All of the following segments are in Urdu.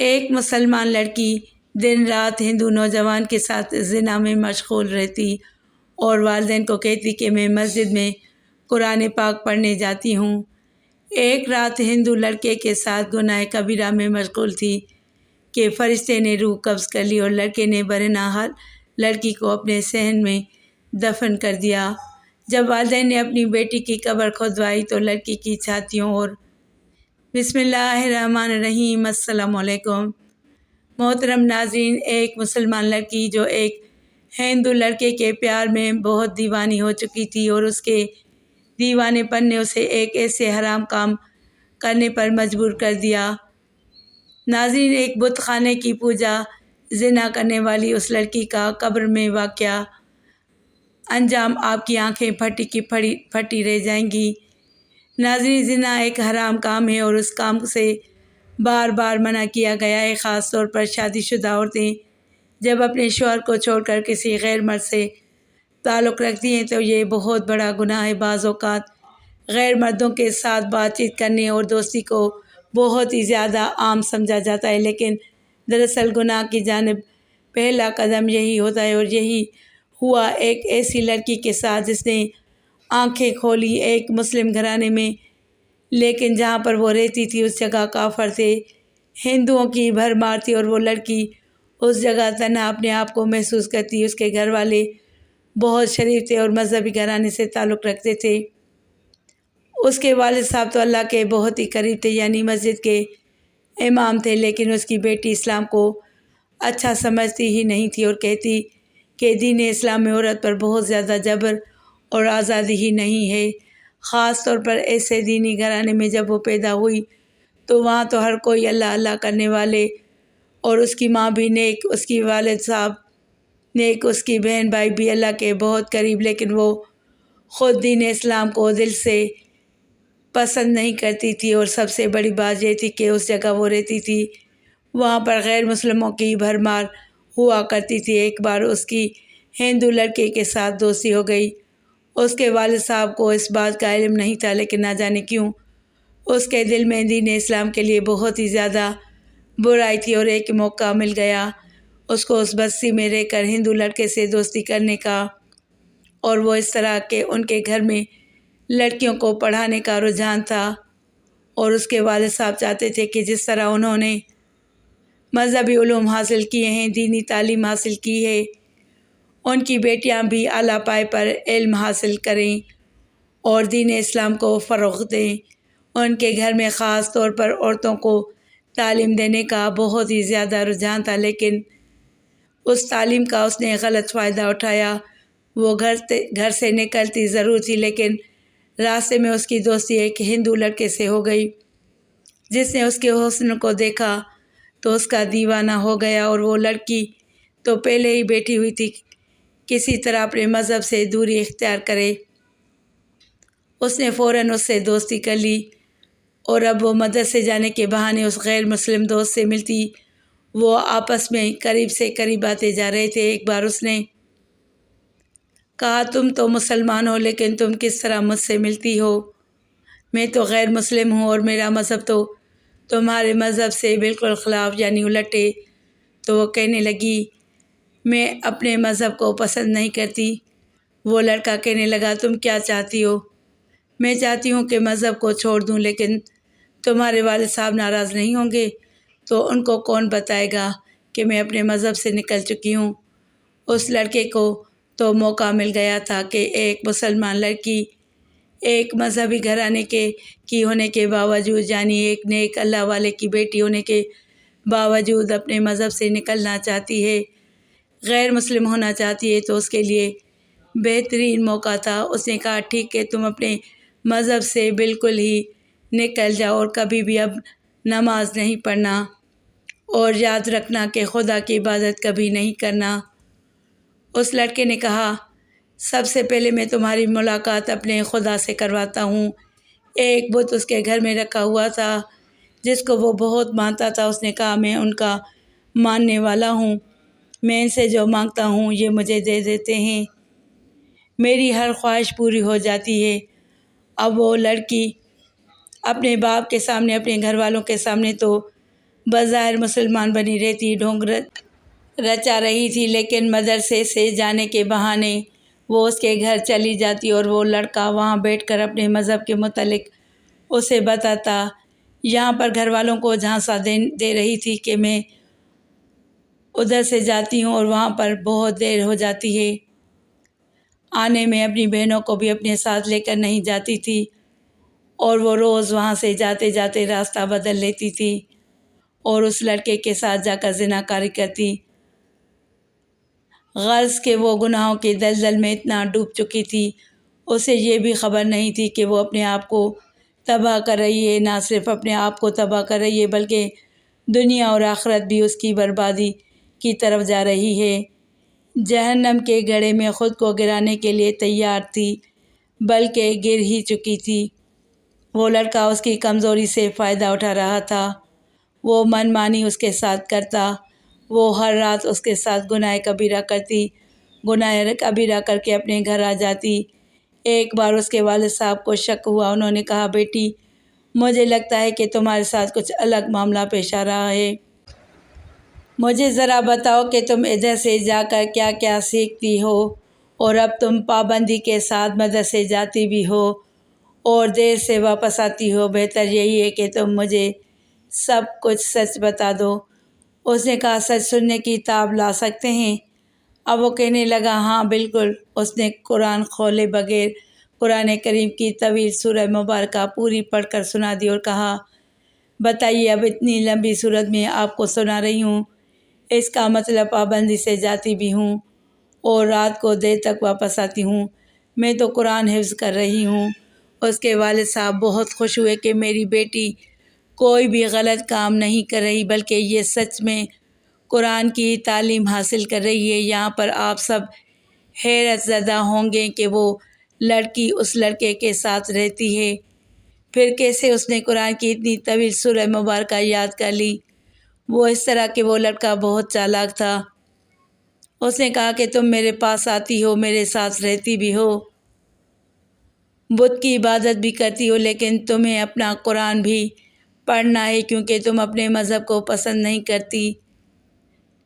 ایک مسلمان لڑکی دن رات ہندو نوجوان کے ساتھ زنا میں مشغول رہتی اور والدین کو کہتی کہ میں مسجد میں قرآن پاک پڑھنے جاتی ہوں۔ ایک رات ہندو لڑکے کے ساتھ گناہ کبیرہ میں مشغول تھی کہ فرشتے نے روح قبض کر لی اور لڑکے نے برہنہ حال لڑکی کو اپنے صحن میں دفن کر دیا۔ جب والدین نے اپنی بیٹی کی قبر کھودوائی تو لڑکی کی چھاتیوں اور بسم اللہ الرحمن الرحیم۔ السلام علیکم محترم ناظرین، ایک مسلمان لڑکی جو ایک ہندو لڑکے کے پیار میں بہت دیوانی ہو چکی تھی اور اس کے دیوانے پن نے اسے ایک ایسے حرام کام کرنے پر مجبور کر دیا۔ ناظرین، ایک بت خانے کی پوجا زنا کرنے والی اس لڑکی کا قبر میں واقعہ انجام آپ کی آنکھیں پھٹی کی پھٹی رہ جائیں گی۔ ناظرین، زنا ایک حرام کام ہے اور اس کام سے بار بار منع کیا گیا ہے۔ خاص طور پر شادی شدہ عورتیں جب اپنے شوہر کو چھوڑ کر کسی غیر مرد سے تعلق رکھتی ہیں تو یہ بہت بڑا گناہ ہے۔ بعض اوقات غیر مردوں کے ساتھ بات چیت کرنے اور دوستی کو بہت ہی زیادہ عام سمجھا جاتا ہے، لیکن دراصل گناہ کی جانب پہلا قدم یہی ہوتا ہے، اور یہی ہوا ایک ایسی لڑکی کے ساتھ جس نے آنکھیں کھولی ایک مسلم گھرانے میں، لیکن جہاں پر وہ رہتی تھی اس جگہ کافر تھے، ہندوؤں کی بھرمار تھی، اور وہ لڑکی اس جگہ تنہا اپنے آپ کو محسوس کرتی۔ اس کے گھر والے بہت شریف تھے اور مذہبی گھرانے سے تعلق رکھتے تھے۔ اس کے والد صاحب تو اللہ کے بہت ہی قریب تھے، یعنی مسجد کے امام تھے، لیکن اس کی بیٹی اسلام کو اچھا سمجھتی ہی نہیں تھی اور کہتی کہ دین اسلام میں عورت پر بہت زیادہ جبر اور آزادی ہی نہیں ہے۔ خاص طور پر ایسے دینی گھرانے میں جب وہ پیدا ہوئی تو وہاں تو ہر کوئی اللہ اللہ کرنے والے، اور اس کی ماں بھی نیک، اس کی والد صاحب نیک، اس کی بہن بھائی بھی اللہ کے بہت قریب، لیکن وہ خود دین اسلام کو دل سے پسند نہیں کرتی تھی۔ اور سب سے بڑی بات یہ تھی کہ اس جگہ وہ رہتی تھی وہاں پر غیر مسلموں کی بھرمار ہوا کرتی تھی۔ ایک بار اس کی ہندو لڑکے کے ساتھ دوستی ہو گئی۔ اس کے والد صاحب کو اس بات کا علم نہیں تھا، لیکن نہ جانے کیوں اس کے دل میں دین اسلام کے لیے بہت ہی زیادہ برائی تھی، اور ایک موقع مل گیا اس کو اس بستی میں رہ کر ہندو لڑکے سے دوستی کرنے کا، اور وہ اس طرح کہ ان کے گھر میں لڑکیوں کو پڑھانے کا رجحان تھا، اور اس کے والد صاحب چاہتے تھے کہ جس طرح انہوں نے مذہبی علوم حاصل کیے ہیں، دینی تعلیم حاصل کی ہے، ان کی بیٹیاں بھی اعلیٰ پائے پر علم حاصل کریں اور دین اسلام کو فروغ دیں۔ ان کے گھر میں خاص طور پر عورتوں کو تعلیم دینے کا بہت ہی زیادہ رجحان تھا، لیکن اس تعلیم کا اس نے غلط فائدہ اٹھایا۔ وہ گھر سے نکلتی ضرور تھی، لیکن راستے میں اس کی دوستی ایک ہندو لڑکے سے ہو گئی جس نے اس کے حسن کو دیکھا تو اس کا دیوانہ ہو گیا، اور وہ لڑکی تو پہلے ہی بیٹھی ہوئی تھی کسی طرح اپنے مذہب سے دوری اختیار کرے۔ اس نے فوراً اس سے دوستی کر لی، اور اب وہ مدرسے جانے کے بہانے اس غیر مسلم دوست سے ملتی۔ وہ آپس میں قریب سے قریب آتے جا رہے تھے۔ ایک بار اس نے کہا، تم تو مسلمان ہو، لیکن تم کس طرح مجھ سے ملتی ہو؟ میں تو غیر مسلم ہوں اور میرا مذہب تو تمہارے مذہب سے بالکل خلاف، یعنی الٹ ہے۔ تو وہ کہنے لگی، میں اپنے مذہب کو پسند نہیں کرتی۔ وہ لڑکا کہنے لگا، تم کیا چاہتی ہو؟ میں چاہتی ہوں کہ مذہب کو چھوڑ دوں، لیکن تمہارے والد صاحب ناراض نہیں ہوں گے؟ تو ان کو کون بتائے گا کہ میں اپنے مذہب سے نکل چکی ہوں؟ اس لڑکے کو تو موقع مل گیا تھا کہ ایک مسلمان لڑکی ایک مذہبی گھرانے کی ہونے کے باوجود، یعنی ایک نیک اللہ والے کی بیٹی ہونے کے باوجود اپنے مذہب سے نکلنا چاہتی ہے، غیر مسلم ہونا چاہتی ہے، تو اس کے لیے بہترین موقع تھا۔ اس نے کہا، ٹھیک ہے، تم اپنے مذہب سے بالکل ہی نکل جاؤ اور کبھی بھی اب نماز نہیں پڑھنا، اور یاد رکھنا کہ خدا کی عبادت کبھی نہیں کرنا۔ اس لڑکے نے کہا، سب سے پہلے میں تمہاری ملاقات اپنے خدا سے کرواتا ہوں۔ ایک بت اس کے گھر میں رکھا ہوا تھا جس کو وہ بہت مانتا تھا۔ اس نے کہا، میں ان کا ماننے والا ہوں، میں ان سے جو مانگتا ہوں یہ مجھے دے دیتے ہیں، میری ہر خواہش پوری ہو جاتی ہے۔ اب وہ لڑکی اپنے باپ کے سامنے، اپنے گھر والوں کے سامنے تو بظاہر مسلمان بنی رہتی، ڈھونگ رچا رہی تھی، لیکن مدرسے سے جانے کے بہانے وہ اس کے گھر چلی جاتی اور وہ لڑکا وہاں بیٹھ کر اپنے مذہب کے متعلق اسے بتاتا۔ یہاں پر گھر والوں کو جھانسا دے رہی تھی کہ میں ادھر سے جاتی ہوں اور وہاں پر بہت دیر ہو جاتی ہے آنے میں، اپنی بہنوں کو بھی اپنے ساتھ لے کر نہیں جاتی تھی اور وہ روز وہاں سے جاتے جاتے راستہ بدل لیتی تھی اور اس لڑکے کے ساتھ جا کر زنا کاری کرتی، غرض کہ وہ گناہوں کے دلدل میں اتنا ڈوب چکی تھی، اسے یہ بھی خبر نہیں تھی کہ وہ اپنے آپ کو تباہ کر رہی ہے، نہ صرف اپنے آپ کو تباہ کر رہی ہے بلکہ دنیا اور آخرت بھی اس کی بربادی کی طرف جا رہی ہے، جہنم کے گڑھے میں خود کو گرانے کے لیے تیار تھی بلکہ گر ہی چکی تھی۔ وہ لڑکا اس کی کمزوری سے فائدہ اٹھا رہا تھا، وہ من مانی اس کے ساتھ کرتا، وہ ہر رات اس کے ساتھ گناہ کبیرہ کرتی، گناہ کبیرہ کر کے اپنے گھر آ جاتی۔ ایک بار اس کے والد صاحب کو شک ہوا، انہوں نے کہا، بیٹی مجھے لگتا ہے کہ تمہارے ساتھ کچھ الگ معاملہ پیش آ رہا ہے، مجھے ذرا بتاؤ کہ تم ادھر سے جا کر کیا کیا سیکھتی ہو، اور اب تم پابندی کے ساتھ مدرسے جاتی بھی ہو اور دیر سے واپس آتی ہو، بہتر یہی ہے کہ تم مجھے سب کچھ سچ بتا دو۔ اس نے کہا، سچ سننے کی تاب لا سکتے ہیں؟ اب وہ کہنے لگا، ہاں بالکل۔ اس نے قرآن کھولے بغیر قرآن کریم کی طویل سورہ مبارکہ پوری پڑھ کر سنا دی اور کہا، بتائیے، اب اتنی لمبی سورت میں آپ کو سنا رہی ہوں، اس کا مطلب پابندی سے جاتی بھی ہوں اور رات کو دیر تک واپس آتی ہوں، میں تو قرآن حفظ کر رہی ہوں۔ اس کے والد صاحب بہت خوش ہوئے کہ میری بیٹی کوئی بھی غلط کام نہیں کر رہی بلکہ یہ سچ میں قرآن کی تعلیم حاصل کر رہی ہے۔ یہاں پر آپ سب حیرت زدہ ہوں گے کہ وہ لڑکی اس لڑکے کے ساتھ رہتی ہے، پھر کیسے اس نے قرآن کی اتنی طویل سورہ مبارکہ یاد کر لی؟ وہ اس طرح کہ وہ لڑکا بہت چالاک تھا۔ اس نے کہا کہ تم میرے پاس آتی ہو، میرے ساتھ رہتی بھی ہو، بت کی عبادت بھی کرتی ہو، لیکن تمہیں اپنا قرآن بھی پڑھنا ہے کیونکہ تم اپنے مذہب کو پسند نہیں کرتی،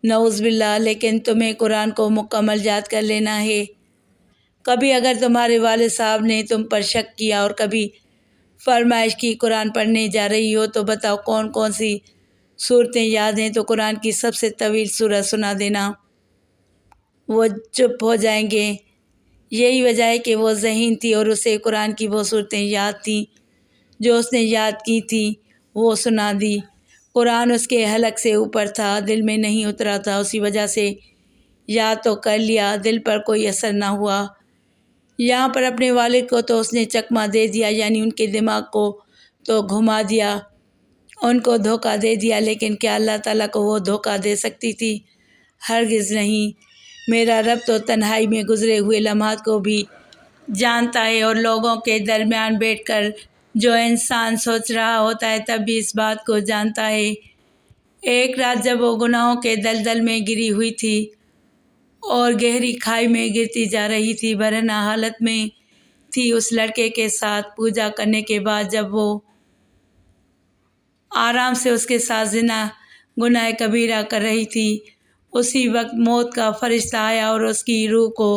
نعوذ باللہ، لیکن تمہیں قرآن کو مکمل یاد کر لینا ہے۔ کبھی اگر تمہارے والد صاحب نے تم پر شک کیا اور کبھی فرمائش کی قرآن پڑھنے جا رہی ہو تو بتاؤ کون کون سی صورتیں یاد ہیں، تو قرآن کی سب سے طویل سورت سنا دینا، وہ چپ ہو جائیں گے۔ یہی وجہ ہے کہ وہ ذہین تھی اور اسے قرآن کی وہ صورتیں یاد تھیں جو اس نے یاد کی تھیں، وہ سنا دی۔ قرآن اس کے حلق سے اوپر تھا، دل میں نہیں اترا تھا، اسی وجہ سے یاد تو کر لیا، دل پر کوئی اثر نہ ہوا۔ یہاں پر اپنے والد کو تو اس نے چکمہ دے دیا، یعنی ان کے دماغ کو تو گھما دیا، ان کو دھوکہ دے دیا، لیکن کیا اللہ تعالیٰ کو وہ دھوکہ دے سکتی تھی؟ ہرگز نہیں۔ میرا رب تو تنہائی میں گزرے ہوئے لمحات کو بھی جانتا ہے اور لوگوں کے درمیان بیٹھ کر جو انسان سوچ رہا ہوتا ہے تب بھی اس بات کو جانتا ہے۔ ایک رات جب وہ گناہوں کے دلدل میں گری ہوئی تھی اور گہری کھائی میں گرتی جا رہی تھی، برہنہ حالت میں تھی، اس لڑکے کے ساتھ پوجا کرنے کے بعد جب وہ آرام سے اس کے ساتھ زنا گناہ کبیرہ کر رہی تھی، اسی وقت موت کا فرشتہ آیا اور اس کی روح کو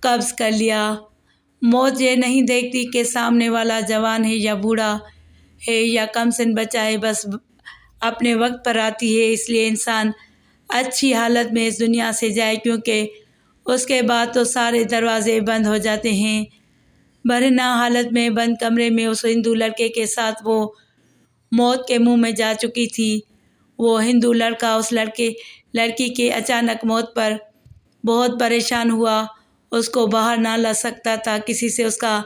قبض کر لیا۔ موت یہ نہیں دیکھتی کہ سامنے والا جوان ہے یا بوڑھا ہے یا کم سن بچہ ہے، بس اپنے وقت پر آتی ہے، اس لیے انسان اچھی حالت میں اس دنیا سے جائے کیونکہ اس کے بعد تو سارے دروازے بند ہو جاتے ہیں۔ برہنہ حالت میں بند کمرے میں اس ہندو لڑکے کے ساتھ وہ موت کے منہ میں جا چکی تھی۔ وہ ہندو لڑکا اس لڑکی کے اچانک موت پر بہت پریشان ہوا، اس کو باہر نہ لا سکتا تھا، کسی سے اس کا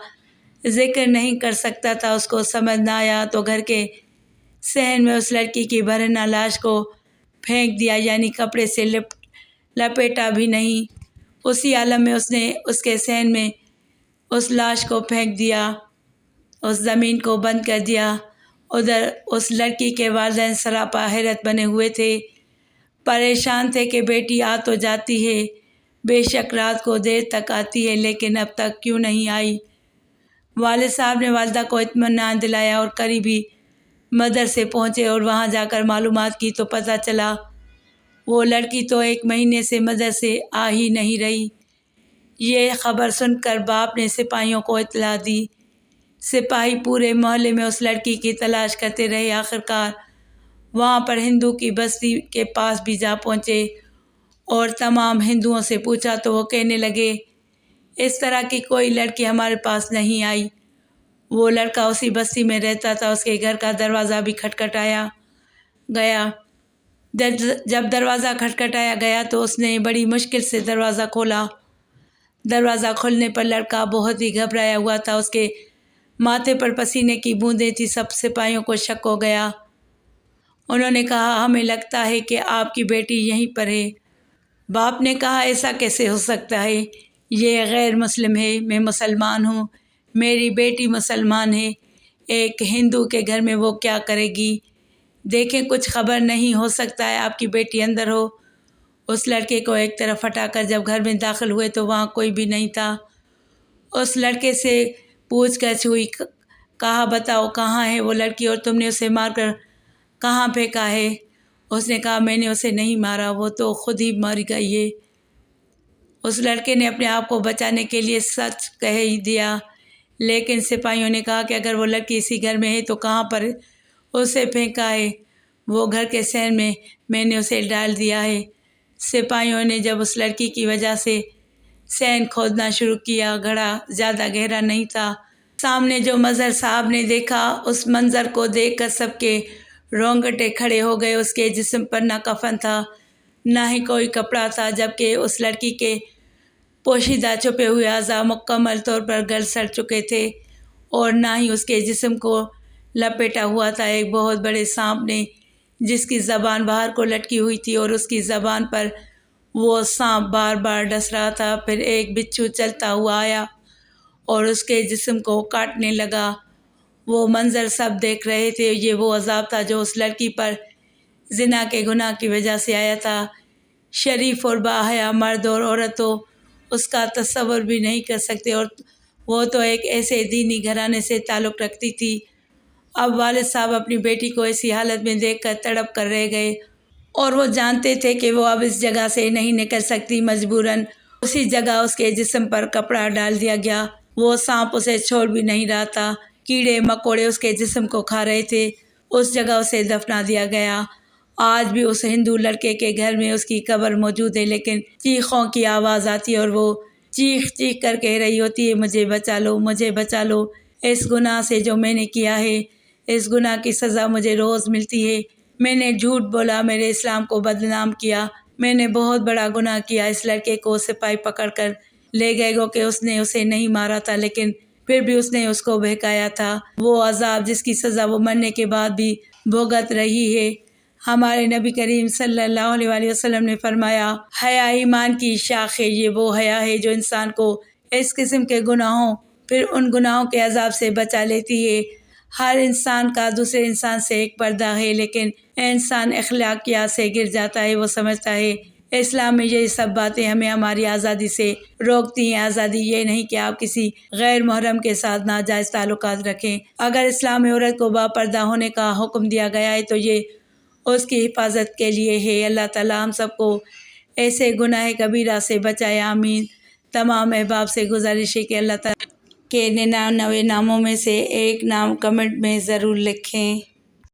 ذکر نہیں کر سکتا تھا، اس کو سمجھ نہ آیا تو گھر کے صحن میں اس لڑکی کی برہنہ لاش کو پھینک دیا، یعنی کپڑے سے لپیٹا بھی نہیں، اسی عالم میں اس نے اس کے صحن میں اس لاش کو پھینک دیا، اس زمین کو بند کر دیا۔ ادھر اس لڑکی کے والدین سراپا حیرت بنے ہوئے تھے، پریشان تھے کہ بیٹی آ تو جاتی ہے، بے شک رات کو دیر تک آتی ہے، لیکن اب تک کیوں نہیں آئی؟ والد صاحب نے والدہ کو اطمینان دلایا اور قریبی مدرسے پہنچے اور وہاں جا کر معلومات کی تو پتہ چلا وہ لڑکی تو 1 مہینے سے مدرسے آ ہی نہیں رہی۔ یہ خبر سن کر باپ نے سپاہیوں کو اطلاع دی۔ سپاہی پورے محلے میں اس لڑکی کی تلاش کرتے رہے، آخرکار وہاں پر ہندو کی بستی کے پاس بھی جا پہنچے اور تمام ہندوؤں سے پوچھا تو وہ کہنے لگے اس طرح کی کوئی لڑکی ہمارے پاس نہیں آئی۔ وہ لڑکا اسی بستی میں رہتا تھا، اس کے گھر کا دروازہ بھی کھٹکھٹایا گیا۔ جب دروازہ کھٹکھٹایا گیا تو اس نے بڑی مشکل سے دروازہ کھولا۔ دروازہ کھولنے پر لڑکا بہت ہی گھبرایا ہوا تھا، اس کے ماتھے پر پسینے کی بوندیں تھیں۔ سب سپاہیوں کو شک ہو گیا۔ انہوں نے کہا ہمیں لگتا ہے کہ آپ کی بیٹی یہیں پر ہے۔ باپ نے کہا ایسا کیسے ہو سکتا ہے، یہ غیر مسلم ہے، میں مسلمان ہوں، میری بیٹی مسلمان ہے، ایک ہندو کے گھر میں وہ کیا کرے گی؟ دیکھیں کچھ خبر نہیں، ہو سکتا ہے آپ کی بیٹی اندر ہو۔ اس لڑکے کو ایک طرف ہٹا کر جب گھر میں داخل ہوئے تو وہاں کوئی بھی نہیں تھا۔ اس لڑکے سے پوچھ گچھ ہوئی، کہا بتاؤ کہاں ہے وہ لڑکی اور تم نے اسے مار کر کہاں پھینکا ہے؟ اس نے کہا میں نے اسے نہیں مارا، وہ تو خود ہی مر گئی ہے۔ اس لڑکے نے اپنے آپ کو بچانے کے لیے سچ کہہ ہی دیا، لیکن سپاہیوں نے کہا کہ اگر وہ لڑکی اسی گھر میں ہے تو کہاں پر اسے پھینکا ہے؟ وہ گھر کے صحن میں نے اسے ڈال دیا ہے۔ سپاہیوں نے جب اس لڑکی کی وجہ سے صحن کھودنا شروع کیا، گڑھا زیادہ گہرا نہیں تھا۔ سامنے جو منظر صاحب نے دیکھا، اس منظر کو دیکھ کر سب کے رونگٹے کھڑے ہو گئے۔ اس کے جسم پر نہ کفن تھا، نہ ہی کوئی کپڑا تھا، جبکہ اس لڑکی کے پوشیدہ چھپے ہوئے اعضاء مکمل طور پر گل سڑ چکے تھے، اور نہ ہی اس کے جسم کو لپیٹا ہوا تھا ایک بہت بڑے سانپ نے، جس کی زبان باہر کو لٹکی ہوئی تھی اور اس کی زبان پر وہ سانپ بار بار ڈس رہا تھا۔ پھر ایک بچھو چلتا ہوا آیا اور اس کے جسم کو کاٹنے لگا۔ وہ منظر سب دیکھ رہے تھے۔ یہ وہ عذاب تھا جو اس لڑکی پر زنا کے گناہ کی وجہ سے آیا تھا۔ شریف اور باحیا مرد اور عورت تو اس کا تصور بھی نہیں کر سکتے، اور وہ تو ایک ایسے دینی گھرانے سے تعلق رکھتی تھی۔ اب والد صاحب اپنی بیٹی کو ایسی حالت میں دیکھ کر تڑپ کر رہ گئے، اور وہ جانتے تھے کہ وہ اب اس جگہ سے نہیں نکل سکتی۔ مجبوراً اسی جگہ اس کے جسم پر کپڑا ڈال دیا گیا۔ وہ سانپ اسے چھوڑ بھی نہیں رہا تھا، کیڑے مکوڑے اس کے جسم کو کھا رہے تھے۔ اس جگہ اسے دفنا دیا گیا۔ آج بھی اس ہندو لڑکے کے گھر میں اس کی قبر موجود ہے، لیکن چیخوں کی آواز آتی ہے اور وہ چیخ چیخ کر کہہ رہی ہوتی ہے مجھے بچا لو، مجھے بچا لو، اس گناہ سے جو میں نے کیا ہے، اس گناہ کی سزا مجھے روز ملتی ہے۔ میں نے جھوٹ بولا، میرے اسلام کو بدنام کیا، میں نے بہت بڑا گناہ کیا۔ اس لڑکے کو سپاہی پکڑ کر لے گئے گو کہ اس نے اسے نہیں مارا تھا، لیکن پھر بھی اس نے اس کو بہکایا تھا۔ وہ عذاب جس کی سزا وہ مرنے کے بعد بھی بھگت رہی ہے۔ ہمارے نبی کریم صلی اللہ علیہ وآلہ وسلم نے فرمایا حیا ایمان کی شاخ ہے۔ یہ وہ حیا ہے جو انسان کو اس قسم کے گناہوں، پھر ان گناہوں کے عذاب سے بچا لیتی ہے۔ ہر انسان کا دوسرے انسان سے ایک پردہ ہے، لیکن انسان اخلاقیات سے گر جاتا ہے۔ وہ سمجھتا ہے اسلام میں یہ سب باتیں ہمیں ہماری آزادی سے روکتی ہیں۔ آزادی یہ نہیں کہ آپ کسی غیر محرم کے ساتھ ناجائز تعلقات رکھیں۔ اگر اسلام میں عورت کو باپردہ ہونے کا حکم دیا گیا ہے تو یہ اس کی حفاظت کے لیے ہے۔ اللہ تعالیٰ ہم سب کو ایسے گناہ کبیرہ سے بچائے، آمین۔ تمام احباب سے گزارش ہے کہ اللہ تعالیٰ کے 99 ناموں میں سے ایک نام کمنٹ میں ضرور لکھیں۔